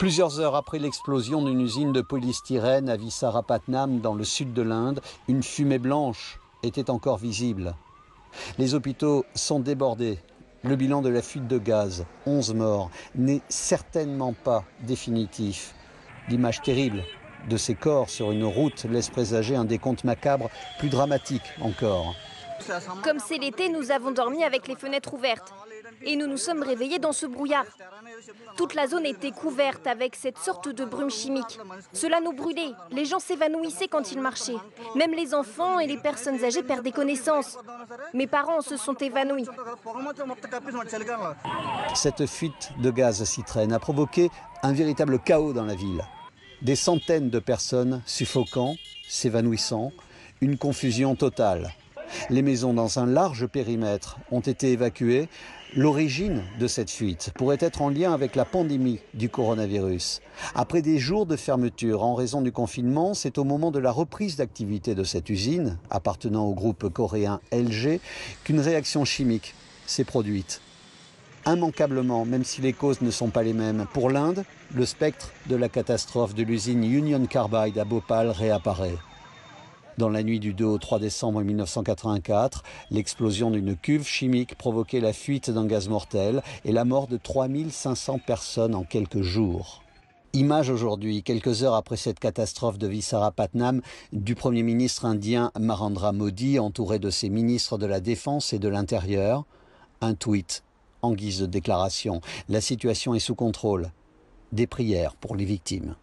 Plusieurs heures après l'explosion d'une usine de polystyrène à Visakhapatnam, dans le sud de l'Inde, une fumée blanche était encore visible. Les hôpitaux sont débordés. Le bilan de la fuite de gaz, 11 morts, n'est certainement pas définitif. L'image terrible de ces corps sur une route laisse présager un décompte macabre plus dramatique encore. Comme c'est l'été, nous avons dormi avec les fenêtres ouvertes. Et nous nous sommes réveillés dans ce brouillard. Toute la zone était couverte avec cette sorte de brume chimique. Cela nous brûlait. Les gens s'évanouissaient quand ils marchaient. Même les enfants et les personnes âgées perdaient connaissance. Mes parents se sont évanouis. Cette fuite de gaz citrène a provoqué un véritable chaos dans la ville. Des centaines de personnes suffocant, s'évanouissant, une confusion totale. Les maisons dans un large périmètre ont été évacuées. L'origine de cette fuite pourrait être en lien avec la pandémie du coronavirus. Après des jours de fermeture en raison du confinement, c'est au moment de la reprise d'activité de cette usine, appartenant au groupe coréen LG, qu'une réaction chimique s'est produite. Immanquablement, même si les causes ne sont pas les mêmes, pour l'Inde, le spectre de la catastrophe de l'usine Union Carbide à Bhopal réapparaît. Dans la nuit du 2 au 3 décembre 1984, l'explosion d'une cuve chimique provoquait la fuite d'un gaz mortel et la mort de 3500 personnes en quelques jours. Image aujourd'hui, quelques heures après cette catastrophe de Visakhapatnam, du Premier ministre indien Narendra Modi, entouré de ses ministres de la Défense et de l'Intérieur. Un tweet en guise de déclaration. La situation est sous contrôle. Des prières pour les victimes.